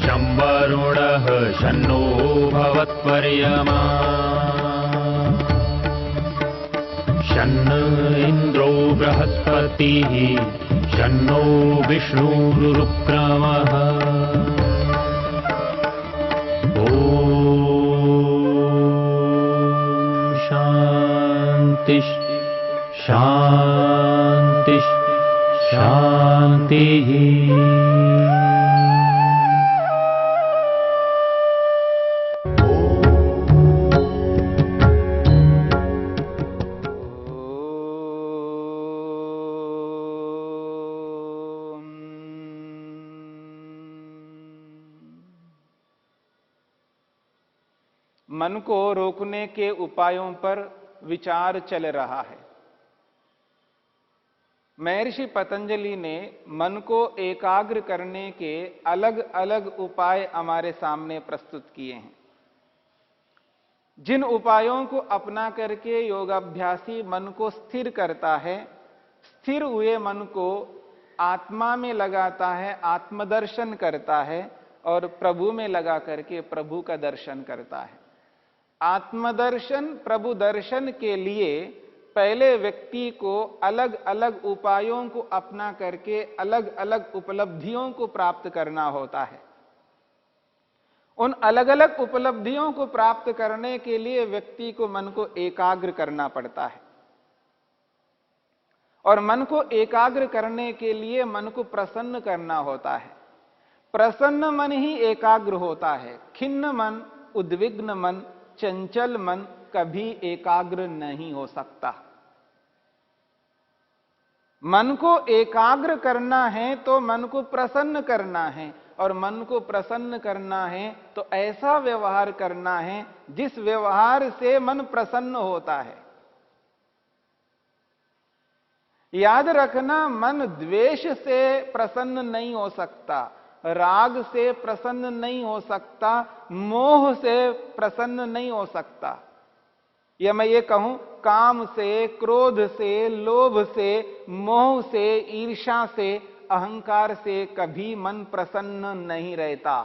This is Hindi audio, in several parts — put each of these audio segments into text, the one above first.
शं वरुणः शन्नो भवत्वर्यमा शन्न इन्द्रो बृहस्पतिः शन्नो विष्णुरुक्रमः ॐ शान्ति शान्ति शान्तिः। मन को रोकने के उपायों पर विचार चल रहा है। महर्षि पतंजलि ने मन को एकाग्र करने के अलग अलग उपाय हमारे सामने प्रस्तुत किए हैं। जिन उपायों को अपना करके योगाभ्यासी मन को स्थिर करता है, स्थिर हुए मन को आत्मा में लगाता है, आत्मदर्शन करता है और प्रभु में लगा करके प्रभु का दर्शन करता है। आत्मदर्शन प्रभु दर्शन के लिए पहले व्यक्ति को अलग अलग उपायों को अपना करके अलग अलग उपलब्धियों को प्राप्त करना होता है। उन अलग अलग उपलब्धियों को प्राप्त करने के लिए व्यक्ति को मन को एकाग्र करना पड़ता है और मन को एकाग्र करने के लिए मन को प्रसन्न करना होता है। प्रसन्न मन ही एकाग्र होता है। खिन्न मन, उद्विग्न मन, चंचल मन कभी एकाग्र नहीं हो सकता। मन को एकाग्र करना है तो मन को प्रसन्न करना है और मन को प्रसन्न करना है तो ऐसा व्यवहार करना है जिस व्यवहार से मन प्रसन्न होता है। याद रखना, मन द्वेष से प्रसन्न नहीं हो सकता, राग से प्रसन्न नहीं हो सकता, मोह से प्रसन्न नहीं हो सकता, या मैं ये कहूं काम से, क्रोध से, लोभ से, मोह से, ईर्ष्या से, अहंकार से कभी मन प्रसन्न नहीं रहता,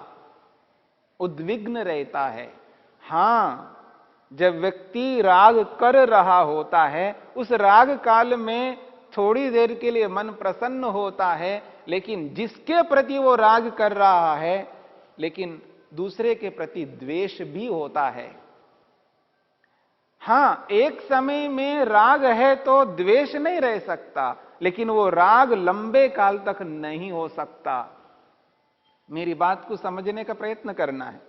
उद्विग्न रहता है। हां, जब व्यक्ति राग कर रहा होता है उस राग काल में थोड़ी देर के लिए मन प्रसन्न होता है, लेकिन जिसके प्रति वो राग कर रहा है लेकिन दूसरे के प्रति द्वेष भी होता है। हां, एक समय में राग है तो द्वेष नहीं रह सकता, लेकिन वो राग लंबे काल तक नहीं हो सकता। मेरी बात को समझने का प्रयत्न करना है।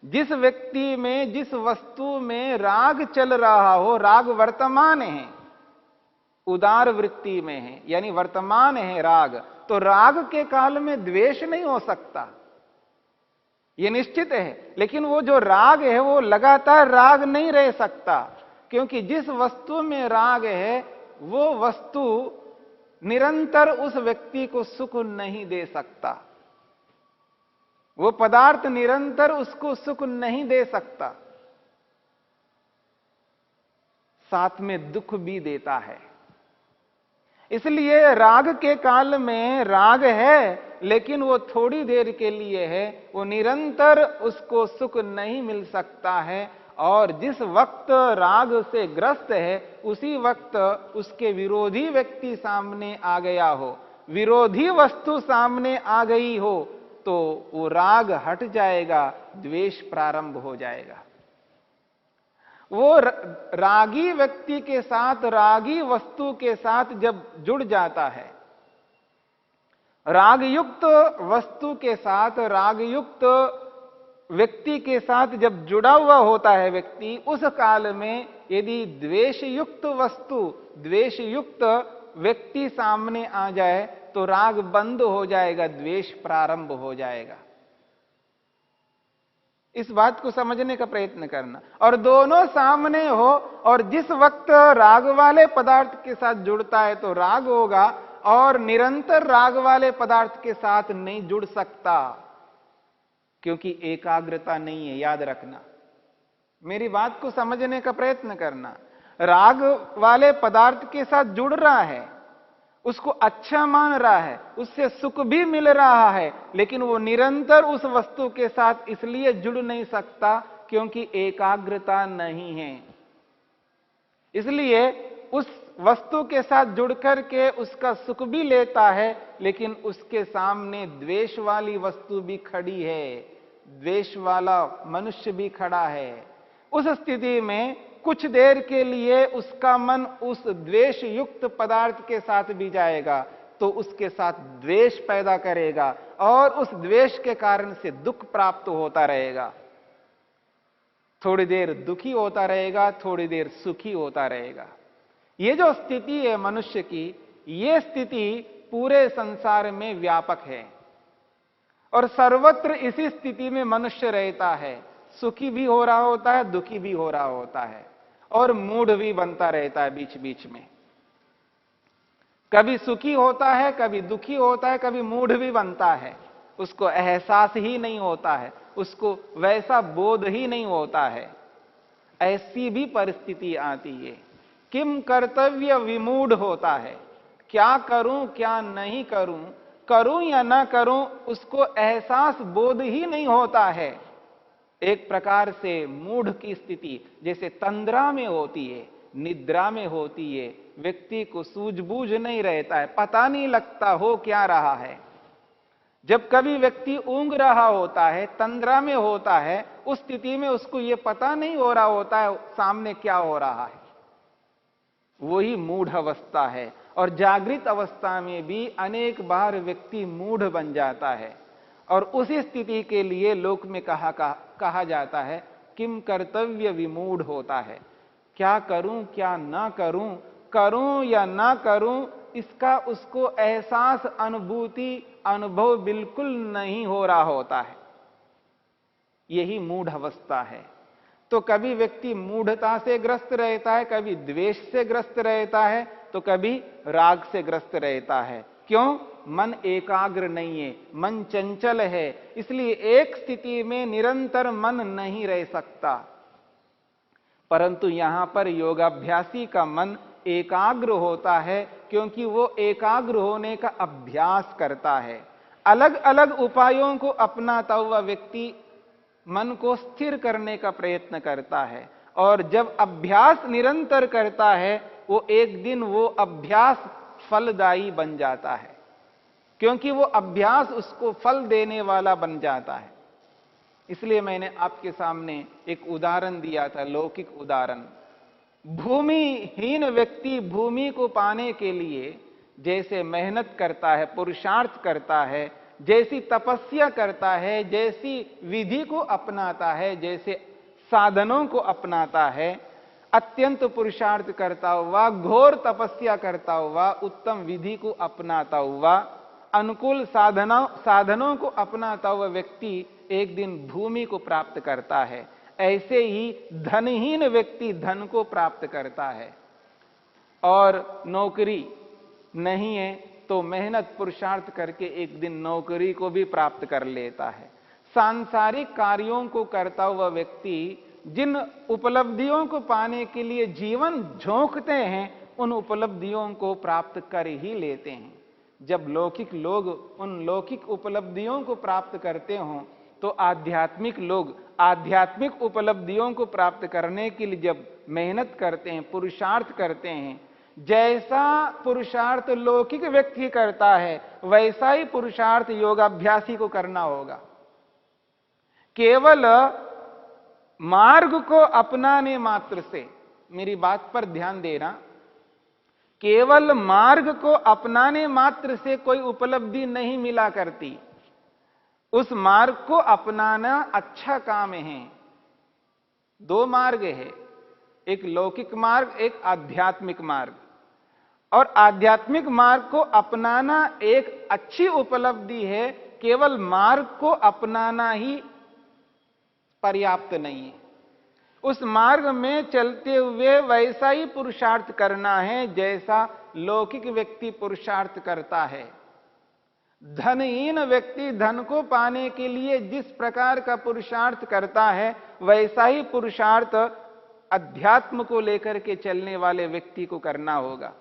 जिस व्यक्ति में, जिस वस्तु में राग चल रहा हो, राग वर्तमान है, उदार वृत्ति में है, यानी वर्तमान है राग, तो राग के काल में द्वेष नहीं हो सकता, यह निश्चित है। लेकिन वो जो राग है वो लगातार राग नहीं रह सकता, क्योंकि जिस वस्तु में राग है वो वस्तु निरंतर उस व्यक्ति को सुख नहीं दे सकता, वो पदार्थ निरंतर उसको सुख नहीं दे सकता, साथ में दुख भी देता है। इसलिए राग के काल में राग है लेकिन वो थोड़ी देर के लिए है, वो निरंतर उसको सुख नहीं मिल सकता है। और जिस वक्त राग से ग्रस्त है उसी वक्त उसके विरोधी व्यक्ति सामने आ गया हो, विरोधी वस्तु सामने आ गई हो, तो वो राग हट जाएगा, द्वेष प्रारंभ हो जाएगा। वो रागी व्यक्ति के साथ, रागी वस्तु के साथ जब जुड़ जाता है, रागयुक्त वस्तु के साथ, रागयुक्त व्यक्ति के साथ जब जुड़ा हुआ होता है व्यक्ति, उस काल में यदि द्वेषयुक्त वस्तु, द्वेषयुक्त व्यक्ति सामने आ जाए तो राग बंद हो जाएगा, द्वेष प्रारंभ हो जाएगा। इस बात को समझने का प्रयत्न करना। और दोनों सामने हो और जिस वक्त राग वाले पदार्थ के साथ जुड़ता है तो राग होगा, और निरंतर राग वाले पदार्थ के साथ नहीं जुड़ सकता, क्योंकि एकाग्रता नहीं है। याद रखना, मेरी बात को समझने का प्रयत्न करना। राग वाले पदार्थ के साथ जुड़ रहा है, उसको अच्छा मान रहा है, उससे सुख भी मिल रहा है, लेकिन वो निरंतर उस वस्तु के साथ इसलिए जुड़ नहीं सकता क्योंकि एकाग्रता नहीं है। इसलिए उस वस्तु के साथ जुड़कर के उसका सुख भी लेता है, लेकिन उसके सामने द्वेष वाली वस्तु भी खड़ी है, द्वेष वाला मनुष्य भी खड़ा है। उस स्थिति में कुछ देर के लिए उसका मन उस द्वेष युक्त पदार्थ के साथ भी जाएगा तो उसके साथ द्वेष पैदा करेगा और उस द्वेष के कारण से दुख प्राप्त होता रहेगा। थोड़ी देर दुखी होता रहेगा, थोड़ी देर सुखी होता रहेगा। ये जो स्थिति है मनुष्य की, ये स्थिति पूरे संसार में व्यापक है और सर्वत्र इसी स्थिति में मनुष्य रहता है। सुखी भी हो रहा होता है, दुखी भी हो रहा होता है और मूढ़ भी बनता रहता है बीच बीच में। कभी सुखी होता है, कभी दुखी होता है, कभी मूढ़ भी बनता है। उसको एहसास ही नहीं होता है, उसको वैसा बोध ही नहीं होता है। ऐसी भी परिस्थिति आती है। किम कर्तव्य विमूढ़ होता है, क्या करूं क्या नहीं करूं, करूं या ना करूं, उसको एहसास बोध ही नहीं होता है। एक प्रकार से मूढ़ की स्थिति जैसे तंद्रा में होती है, निद्रा में होती है। व्यक्ति को सूझबूझ नहीं रहता है, पता नहीं लगता हो क्या रहा है। जब कभी व्यक्ति ऊंघ रहा होता है, तंद्रा में होता है, उस स्थिति में उसको यह पता नहीं हो रहा होता है सामने क्या हो रहा है। वही मूढ़ अवस्था है। और जागृत अवस्था में भी अनेक बार व्यक्ति मूढ़ बन जाता है और उसी स्थिति के लिए लोक में कहा जाता है किम कर्तव्य विमूढ़ होता है। क्या करूं क्या ना करूं, करूं या ना करूं, इसका उसको एहसास, अनुभूति, अनुभव बिल्कुल नहीं हो रहा होता है। यही मूढ़ अवस्था है। तो कभी व्यक्ति मूढ़ता से ग्रस्त रहता है, कभी द्वेष से ग्रस्त रहता है, तो कभी राग से ग्रस्त रहता है। क्यों? मन एकाग्र नहीं है, मन चंचल है। इसलिए एक स्थिति में निरंतर मन नहीं रह सकता। परंतु यहां पर योगाभ्यासी का मन एकाग्र होता है क्योंकि वो एकाग्र होने का अभ्यास करता है। अलग अलग उपायों को अपनाता हुआ व्यक्ति मन को स्थिर करने का प्रयत्न करता है और जब अभ्यास निरंतर करता है, वो एक दिन वो अभ्यास फलदायी बन जाता है क्योंकि वो अभ्यास उसको फल देने वाला बन जाता है। इसलिए मैंने आपके सामने एक उदाहरण दिया था, लौकिक उदाहरण। भूमिहीन व्यक्ति भूमि को पाने के लिए जैसे मेहनत करता है, पुरुषार्थ करता है, जैसी तपस्या करता है, जैसी विधि को अपनाता है, जैसे साधनों को अपनाता है, अत्यंत पुरुषार्थ करता हुआ, घोर तपस्या करता हुआ, उत्तम विधि को अपनाता हुआ, अनुकूल साधनों को अपनाता हुआ व्यक्ति एक दिन भूमि को प्राप्त करता है। ऐसे ही धनहीन व्यक्ति धन को प्राप्त करता है और नौकरी नहीं है तो मेहनत पुरुषार्थ करके एक दिन नौकरी को भी प्राप्त कर लेता है। सांसारिक कार्यों को करता हुआ व्यक्ति जिन उपलब्धियों को पाने के लिए जीवन झोंकते हैं, उन उपलब्धियों को प्राप्त कर ही लेते हैं। जब लौकिक लोग उन लौकिक उपलब्धियों को प्राप्त करते हों, तो आध्यात्मिक लोग आध्यात्मिक उपलब्धियों को प्राप्त करने के लिए जब मेहनत करते हैं, पुरुषार्थ करते हैं, जैसा पुरुषार्थ लौकिक व्यक्ति करता है, वैसा ही पुरुषार्थ योगाभ्यासी को करना होगा। केवल मार्ग को अपनाने मात्र से, मेरी बात पर ध्यान देना, केवल मार्ग को अपनाने मात्र से कोई उपलब्धि नहीं मिला करती। उस मार्ग को अपनाना अच्छा काम है। दो मार्ग है, एक लौकिक मार्ग, एक आध्यात्मिक मार्ग। और आध्यात्मिक मार्ग को अपनाना एक अच्छी उपलब्धि है। केवल मार्ग को अपनाना ही पर्याप्त नहीं है। उस मार्ग में चलते हुए वैसा ही पुरुषार्थ करना है जैसा लौकिक व्यक्ति पुरुषार्थ करता है। धनहीन व्यक्ति धन को पाने के लिए जिस प्रकार का पुरुषार्थ करता है, वैसा ही पुरुषार्थ अध्यात्म को लेकर के चलने वाले व्यक्ति को करना होगा।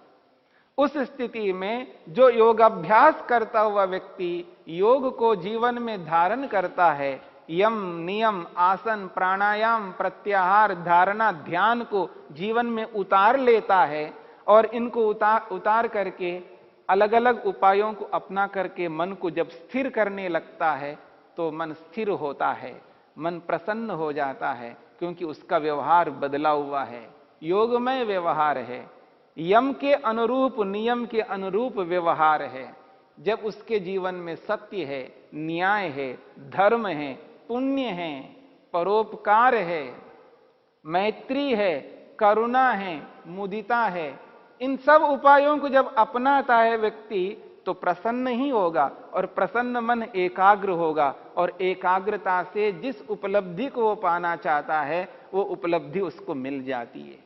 उस स्थिति में जो योगाभ्यास करता हुआ व्यक्ति योग को जीवन में धारण करता है, यम, नियम, आसन, प्राणायाम, प्रत्याहार, धारणा, ध्यान को जीवन में उतार लेता है और इनको उतार करके अलग अलग उपायों को अपना करके मन को जब स्थिर करने लगता है तो मन स्थिर होता है, मन प्रसन्न हो जाता है, क्योंकि उसका व्यवहार बदला हुआ है, योगमय व्यवहार है, यम के अनुरूप, नियम के अनुरूप व्यवहार है। जब उसके जीवन में सत्य है, न्याय है, धर्म है, पुण्य है, परोपकार है, मैत्री है, करुणा है, मुदिता है, इन सब उपायों को जब अपनाता है व्यक्ति तो प्रसन्न ही होगा और प्रसन्न मन एकाग्र होगा और एकाग्रता से जिस उपलब्धि को वो पाना चाहता है वो उपलब्धि उसको मिल जाती है।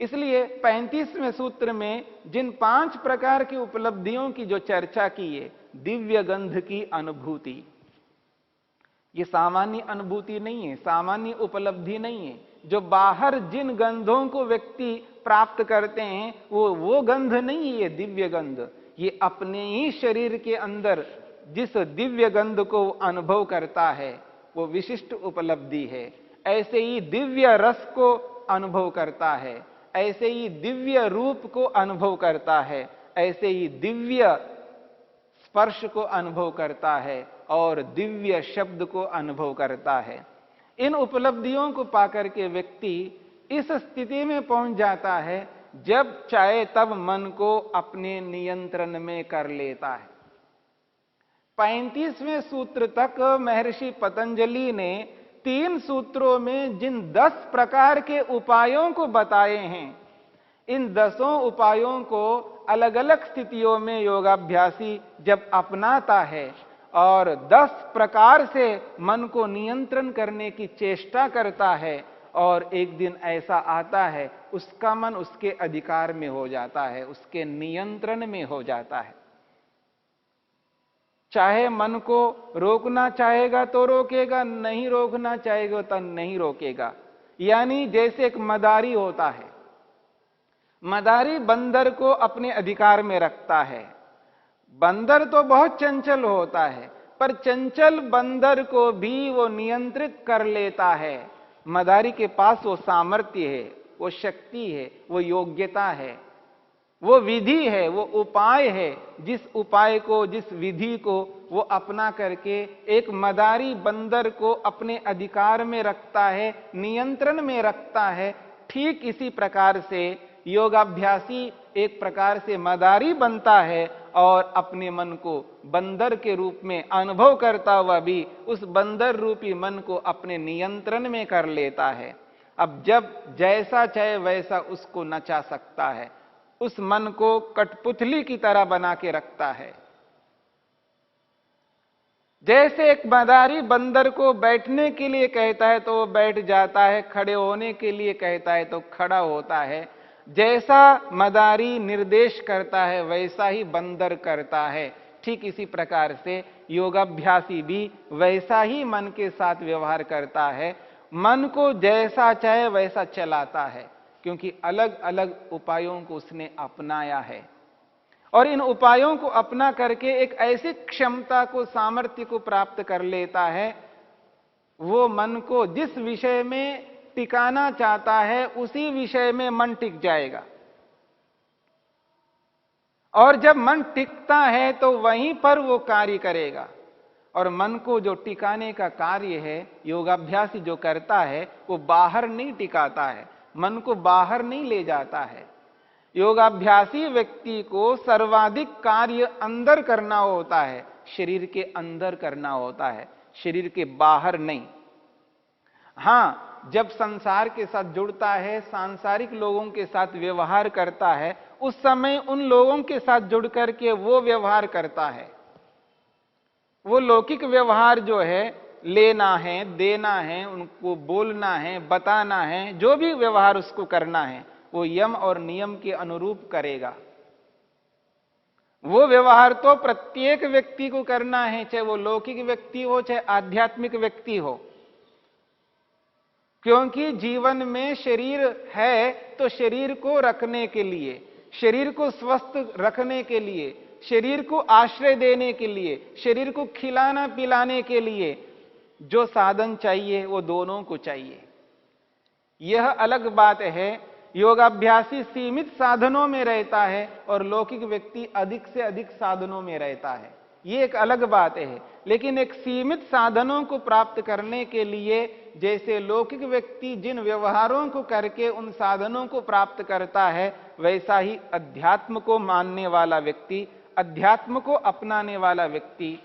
इसलिए 35वें सूत्र में जिन 5 प्रकार की उपलब्धियों की जो चर्चा की है, दिव्य गंध की अनुभूति, ये सामान्य अनुभूति नहीं है, सामान्य उपलब्धि नहीं है। जो बाहर जिन गंधों को व्यक्ति प्राप्त करते हैं वो गंध नहीं है, ये दिव्य गंध, ये अपने ही शरीर के अंदर जिस दिव्य गंध को अनुभव करता है वो विशिष्ट उपलब्धि है। ऐसे ही दिव्य रस को अनुभव करता है, ऐसे ही दिव्य रूप को अनुभव करता है, ऐसे ही दिव्य स्पर्श को अनुभव करता है और दिव्य शब्द को अनुभव करता है। इन उपलब्धियों को पाकर के व्यक्ति इस स्थिति में पहुंच जाता है जब चाहे तब मन को अपने नियंत्रण में कर लेता है। 35वें सूत्र तक महर्षि पतंजलि ने 3 सूत्रों में जिन 10 प्रकार के उपायों को बताए हैं, इन 10 उपायों को अलग अलग स्थितियों में योगाभ्यासी जब अपनाता है और 10 प्रकार से मन को नियंत्रण करने की चेष्टा करता है और एक दिन ऐसा आता है उसका मन उसके अधिकार में हो जाता है, उसके नियंत्रण में हो जाता है। चाहे मन को रोकना चाहेगा तो रोकेगा, नहीं रोकना चाहेगा तो नहीं रोकेगा। यानी जैसे एक मदारी होता है, मदारी बंदर को अपने अधिकार में रखता है। बंदर तो बहुत चंचल होता है पर चंचल बंदर को भी वो नियंत्रित कर लेता है। मदारी के पास वो सामर्थ्य है, वो शक्ति है, वो योग्यता है, वो विधि है, वो उपाय है। जिस उपाय को, जिस विधि को वो अपना करके एक मदारी बंदर को अपने अधिकार में रखता है, नियंत्रण में रखता है। ठीक इसी प्रकार से योगाभ्यासी एक प्रकार से मदारी बनता है और अपने मन को बंदर के रूप में अनुभव करता हुआ भी उस बंदर रूपी मन को अपने नियंत्रण में कर लेता है। अब जब जैसा चाहे वैसा उसको नचा सकता है, उस मन को कठपुतली की तरह बना के रखता है। जैसे एक मदारी बंदर को बैठने के लिए कहता है तो वो बैठ जाता है, खड़े होने के लिए कहता है तो खड़ा होता है। जैसा मदारी निर्देश करता है वैसा ही बंदर करता है। ठीक इसी प्रकार से योगाभ्यासी भी वैसा ही मन के साथ व्यवहार करता है, मन को जैसा चाहे वैसा चलाता है, क्योंकि अलग अलग उपायों को उसने अपनाया है। और इन उपायों को अपना करके एक ऐसी क्षमता को, सामर्थ्य को प्राप्त कर लेता है, वो मन को जिस विषय में टिकाना चाहता है उसी विषय में मन टिक जाएगा। और जब मन टिकता है तो वहीं पर वो कार्य करेगा। और मन को जो टिकाने का कार्य है, योगाभ्यासी जो करता है वो बाहर नहीं टिकाता है, मन को बाहर नहीं ले जाता है। योगाभ्यासी व्यक्ति को सर्वाधिक कार्य अंदर करना होता है, शरीर के अंदर करना होता है, शरीर के बाहर नहीं। हां, जब संसार के साथ जुड़ता है, सांसारिक लोगों के साथ व्यवहार करता है, उस समय उन लोगों के साथ जुड़ करके वो व्यवहार करता है। वो लौकिक व्यवहार जो है, लेना है, देना है, उनको बोलना है, बताना है, जो भी व्यवहार उसको करना है वो यम और नियम के अनुरूप करेगा। वो व्यवहार तो प्रत्येक व्यक्ति को करना है, चाहे वो लौकिक व्यक्ति हो चाहे आध्यात्मिक व्यक्ति हो, क्योंकि जीवन में शरीर है तो शरीर को रखने के लिए, शरीर को स्वस्थ रखने के लिए, शरीर को आश्रय देने के लिए, शरीर को खिलाना पिलाने के लिए जो साधन चाहिए वो दोनों को चाहिए। यह अलग बात है, योगाभ्यासी सीमित साधनों में रहता है और लौकिक व्यक्ति अधिक से अधिक साधनों में रहता है, ये एक अलग बात है। लेकिन एक सीमित साधनों को प्राप्त करने के लिए, जैसे लौकिक व्यक्ति जिन व्यवहारों को करके उन साधनों को प्राप्त करता है, वैसा ही अध्यात्म को मानने वाला व्यक्ति, अध्यात्म को अपनाने वाला व्यक्ति,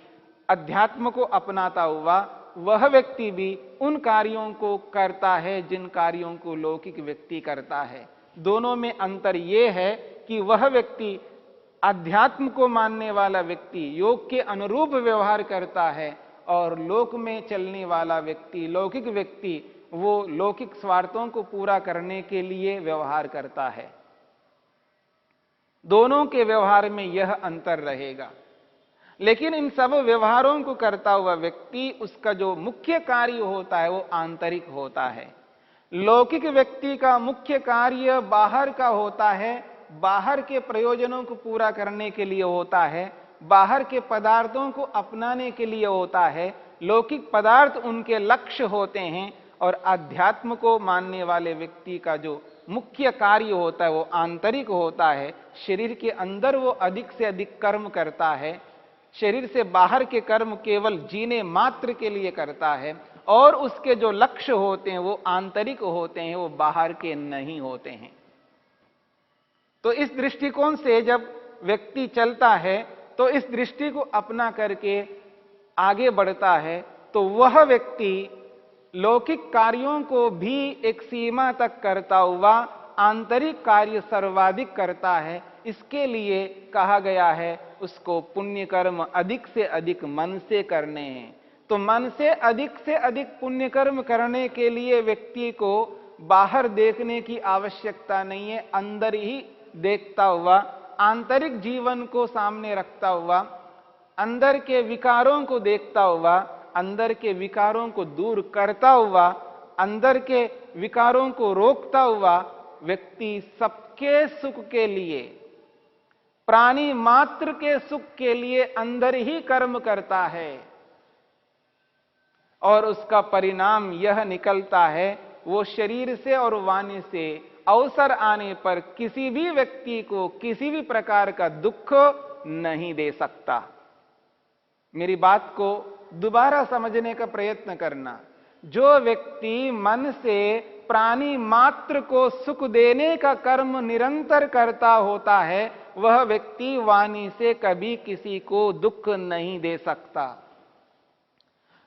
अध्यात्म को अपनाता हुआ वह व्यक्ति भी उन कार्यों को करता है जिन कार्यों को लौकिक व्यक्ति करता है। दोनों में अंतर यह है कि वह व्यक्ति, अध्यात्म को मानने वाला व्यक्ति योग के अनुरूप व्यवहार करता है और लोक में चलने वाला व्यक्ति, लौकिक व्यक्ति, वो लौकिक स्वार्थों को पूरा करने के लिए व्यवहार करता है। दोनों के व्यवहार में यह अंतर रहेगा। लेकिन इन सब व्यवहारों को करता हुआ व्यक्ति, उसका जो मुख्य कार्य होता है वो आंतरिक होता है। लौकिक व्यक्ति का मुख्य कार्य बाहर का होता है, बाहर के प्रयोजनों को पूरा करने के लिए होता है, बाहर के पदार्थों को अपनाने के लिए होता है। लौकिक पदार्थ उनके लक्ष्य होते हैं और अध्यात्म को मानने वाले व्यक्ति का जो मुख्य कार्य होता है वो आंतरिक होता है। शरीर के अंदर वो अधिक से अधिक कर्म करता है, शरीर से बाहर के कर्म केवल जीने मात्र के लिए करता है और उसके जो लक्ष्य होते हैं वो आंतरिक होते हैं, वो बाहर के नहीं होते हैं। तो इस दृष्टिकोण से जब व्यक्ति चलता है तो इस दृष्टि को अपना करके आगे बढ़ता है, तो वह व्यक्ति लौकिक कार्यों को भी एक सीमा तक करता हुआ आंतरिक कार्य सर्वाधिक करता है। इसके लिए कहा गया है उसको पुण्य कर्म अधिक से अधिक मन से करने हैं। तो मन से अधिक पुण्य कर्म करने के लिए व्यक्ति को बाहर देखने की आवश्यकता नहीं है, अंदर ही देखता हुआ, आंतरिक जीवन को सामने रखता हुआ, अंदर के विकारों को देखता हुआ, अंदर के विकारों को दूर करता हुआ, अंदर के विकारों को रोकता हुआ व्यक्ति सबके सुख के लिए, प्राणी मात्र के सुख के लिए अंदर ही कर्म करता है और उसका परिणाम यह निकलता है, वो शरीर से और वाणी से अवसर आने पर किसी भी व्यक्ति को किसी भी प्रकार का दुख नहीं दे सकता। मेरी बात को दोबारा समझने का प्रयत्न करना। जो व्यक्ति मन से प्राणी मात्र को सुख देने का कर्म निरंतर करता होता है, वह व्यक्ति वाणी से कभी किसी को दुख नहीं दे सकता।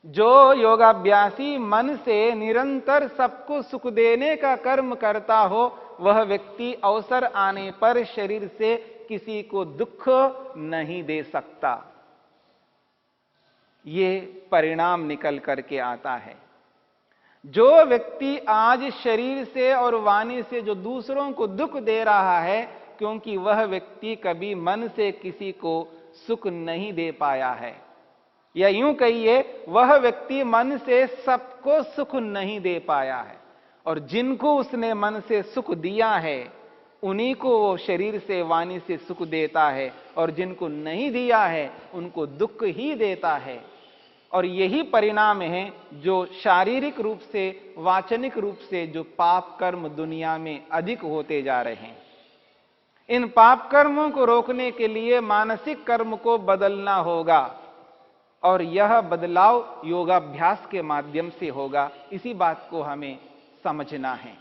जो योगाभ्यासी मन से निरंतर सबको सुख देने का कर्म करता हो, वह व्यक्ति अवसर आने पर शरीर से किसी को दुख नहीं दे सकता। ये परिणाम निकल करके आता है। जो व्यक्ति आज शरीर से और वाणी से जो दूसरों को दुख दे रहा है, क्योंकि वह व्यक्ति कभी मन से किसी को सुख नहीं दे पाया है, या यूं कहिए वह व्यक्ति मन से सबको सुख नहीं दे पाया है, और जिनको उसने मन से सुख दिया है उन्हीं को वो शरीर से वाणी से सुख देता है, और जिनको नहीं दिया है उनको दुख ही देता है। और यही परिणाम है जो शारीरिक रूप से, वाचनिक रूप से जो पाप कर्म दुनिया में अधिक होते जा रहे हैं। इन पाप कर्मों को रोकने के लिए मानसिक कर्म को बदलना होगा, और यह बदलाव योगाभ्यास के माध्यम से होगा। इसी बात को हमें समझना है।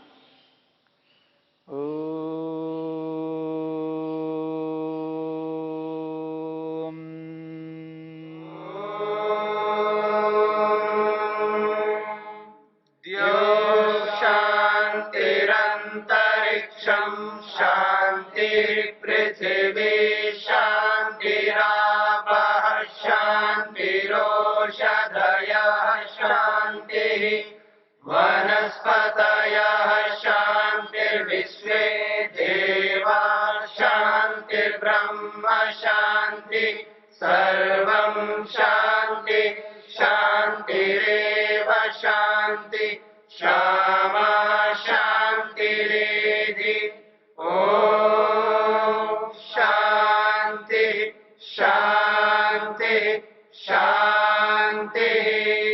पृथिवी शान्तिरापः शान्तिरोषधयः शान्तिः वनस्पतयः शान्तिर्विश्वे देवा शान्तिर्ब्रह्म शान्ति सर्वं शान्ति शान्तिरेव शान्ति क्षमा शान्तिरेधि। ॐ शांति शांति